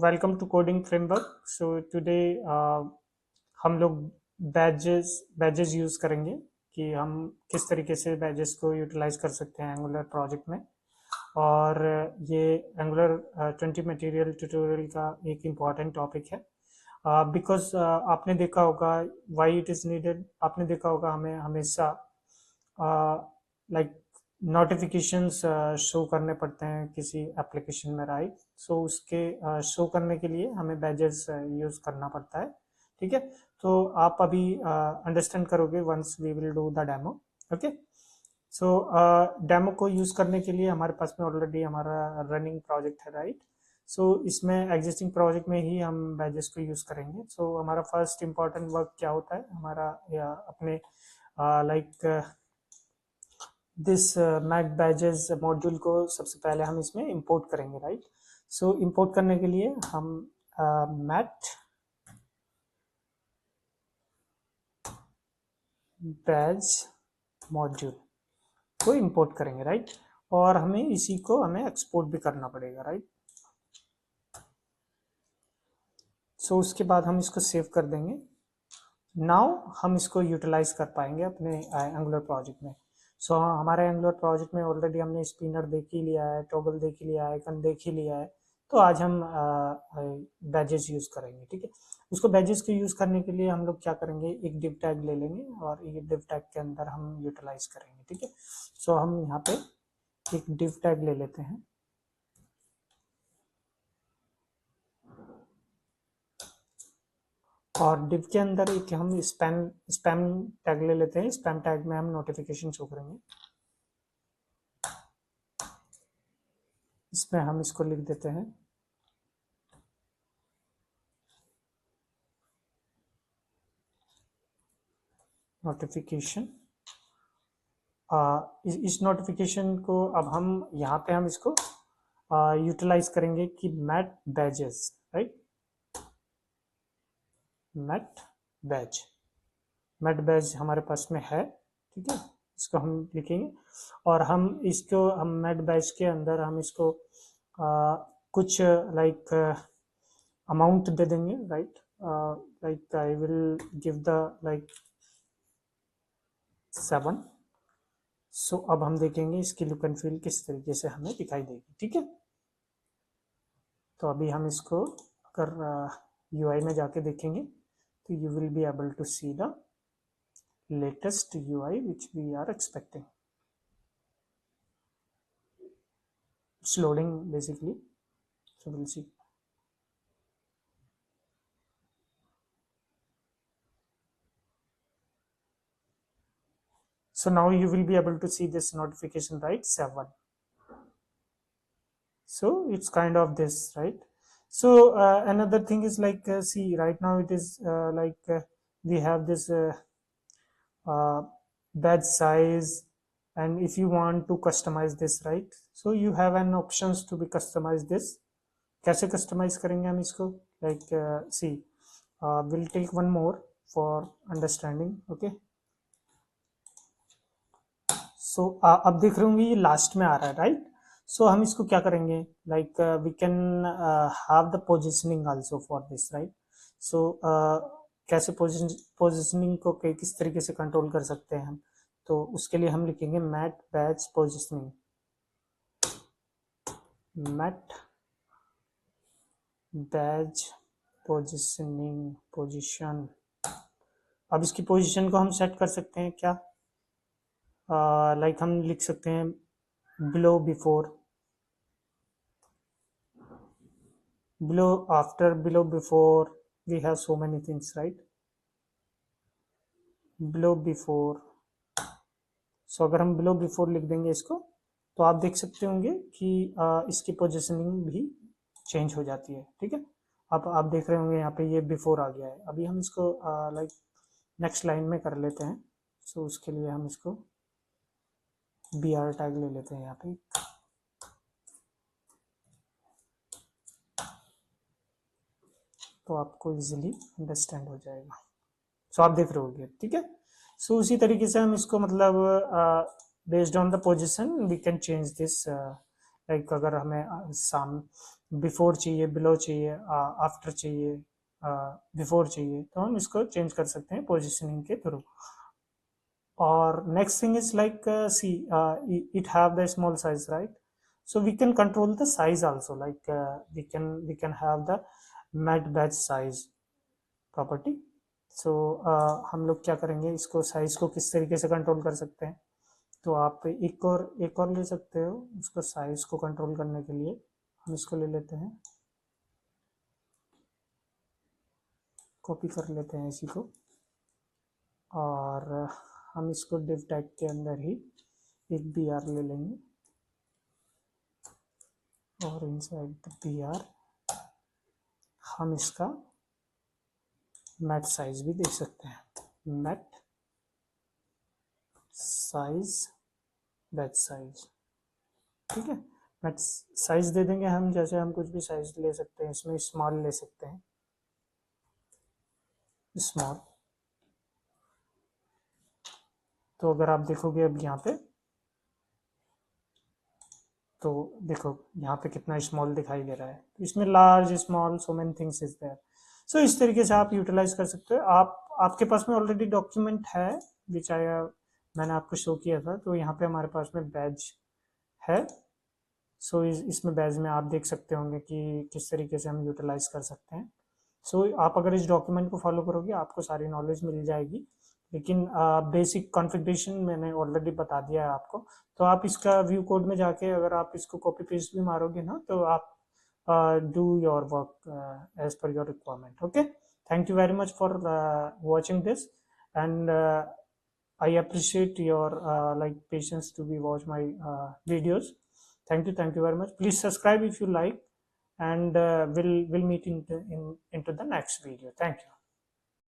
Welcome to coding framework. So today हम लोग badges use करेंगे कि हम किस तरीके से बैजेस को यूटिलाइज कर सकते हैं एंगुलर प्रोजेक्ट में। और ये एंगुलर 20 मटेरियल ट्यूटोरियल का एक इम्पॉर्टेंट टॉपिक है बिकॉज आपने देखा होगा वाई इट इज़ नीडेड। आपने देखा होगा हमें हमेशा लाइक नोटिफिकेशंस शो करने पड़ते हैं किसी एप्लीकेशन में, राइट। सो उसके शो करने के लिए हमें बैजेस यूज़ करना पड़ता है, ठीक है। तो आप अभी अंडरस्टैंड करोगे once we will do the demo, okay. So demo को यूज़ करने के लिए हमारे पास में ऑलरेडी हमारा रनिंग प्रोजेक्ट है, राइट। सो इसमें एग्जिस्टिंग प्रोजेक्ट में ही हम बैजेस को यूज़ करेंगे। सो हमारा फर्स्ट इम्पॉर्टेंट वर्क क्या होता है हमारा, अपने like this mat badges module को सबसे पहले हम इसमें इंपोर्ट करेंगे, राइट। सो इंपोर्ट करने के लिए हम मैट बैज मॉड्यूल को इंपोर्ट करेंगे, राइट। और हमें इसी को हमें एक्सपोर्ट भी करना पड़ेगा, राइट। सो उसके बाद हम इसको सेव कर देंगे। नाउ हम इसको यूटिलाइज कर पाएंगे अपने एंगुलर प्रोजेक्ट में। सो हमारे एंगुलर प्रोजेक्ट में ऑलरेडी हमने स्पिनर देख ही लिया है, टॉगल देख ही लिया है, आइकन देख ही लिया है। तो आज हम बैजेस यूज़ करेंगे, ठीक है। उसको बैजेस को यूज़ करने के लिए हम लोग क्या करेंगे, एक डिव टैग ले लेंगे और ये डिव टैग के अंदर हम यूटिलाइज करेंगे, ठीक है। सो हम यहाँ पे एक डिव टैग ले लेते हैं। और डिव के अंदर एक हम स्पैम टैग ले लेते हैं। स्पैम टैग में हम नोटिफिकेशन शो करेंगे। इसमें हम इसको लिख देते हैं नोटिफिकेशन। इस नोटिफिकेशन को अब हम यहाँ पे हम इसको यूटिलाइज करेंगे कि mat badges, right. Mat badge हमारे पास में है, ठीक है। इसको हम लिखेंगे और हम इसको हम मैट बैज के अंदर हम इसको कुछ लाइक अमाउंट दे देंगे, right. Like I will give the like 7। सो अब हम देखेंगे इसकी लुक एंड फील किस तरीके से हमें दिखाई देगी, ठीक है। तो अभी हम इसको अगर यूआई में जाके देखेंगे तो you will be able to see the latest UI which we are expecting. It's loading basically, so we'll see. So now you will be able to see this notification, right? 7. So it's kind of this, right? So another thing is like see right now it is like we have this badge size, and if you want to customize this, right, so you have an options to be customize this. कैसे customize करेंगे हम इसको, like see we'll take one more for understanding, okay. सो अब देख रहे होंगे ये last में आ रहा है, राइट। सो हम इसको क्या करेंगे, like we can have the positioning also for this, right. So कैसे पोजिशनिंग को किस तरीके से कंट्रोल कर सकते हैं हम, तो उसके लिए हम लिखेंगे mat badge positioning, mat badge positioning position. अब इसकी पोजिशन को हम सेट कर सकते हैं क्या, लाइक हम लिख सकते हैं below, before, below, after, below, before. We have so many things, right? below, before. सो अगर हम below, before लिख देंगे इसको तो आप देख सकते होंगे कि इसकी पोजिशनिंग भी चेंज हो जाती है, ठीक है। अब आप देख रहे होंगे यहाँ पे ये बिफोर आ गया है। अभी हम इसको लाइक नेक्स्ट लाइन में कर लेते हैं। सो उसके लिए हम इसको BR टैग ले लेते हैं यहाँ पे, तो आपको इजीली अंडरस्टैंड हो जाएगा। सो आप देख रहे होगे, ठीक है। सो उसी तरीके से हम इसको मतलब based on the position we can change this like अगर हमें बिफोर चाहिए, बिलो चाहिए, आफ्टर चाहिए, बिफोर चाहिए, तो हम इसको चेंज कर सकते हैं पोजिशनिंग के थ्रू. और next thing is like see it have the small size, right? So we can control the size also, like we can have the mat batch size property. So हम लोग क्या करेंगे, इसको साइज को किस तरीके से कंट्रोल कर सकते हैं. तो आप एक और ले सकते हो उसको साइज को कंट्रोल करने के लिए. हम इसको ले लेते हैं, कॉपी कर लेते हैं इसी को, और हम इसको div tag के अंदर ही एक br ले लेंगे, और इनसाइड द br हम इसका मैट साइज भी देख सकते हैं. मैट साइज, बैच साइज, ठीक है. मैट साइज दे देंगे हम, जैसे हम कुछ भी साइज ले सकते हैं, इसमें स्मॉल ले सकते हैं, स्मॉल. तो अगर आप देखोगे अब यहाँ पे, तो देखो यहाँ पे कितना स्मॉल दिखाई दे रहा है. तो इसमें large, small, so many things is there. So इस तरीके से आप यूटिलाइज कर सकते हो. आपके पास में ऑलरेडी डॉक्यूमेंट है विच मैंने आपको शो किया था. तो यहाँ पे हमारे पास में बैज है. सो इसमें बैज में आप देख सकते होंगे कि किस तरीके से हम यूटिलाइज कर सकते हैं. सो आप अगर इस डॉक्यूमेंट को फॉलो करोगे आपको सारी नॉलेज मिल जाएगी. लेकिन बेसिक कॉन्फ़िगरेशन मैंने ऑलरेडी बता दिया है आपको. तो आप इसका व्यू कोड में जाके अगर आप इसको कॉपी पेस्ट भी मारोगे ना, तो आप do your work as per your requirement. Okay, thank you very much for watching this, and I appreciate your like patience to be watch my videos. Thank you very much. Please subscribe if you like, and we'll meet into the next video. Thank you.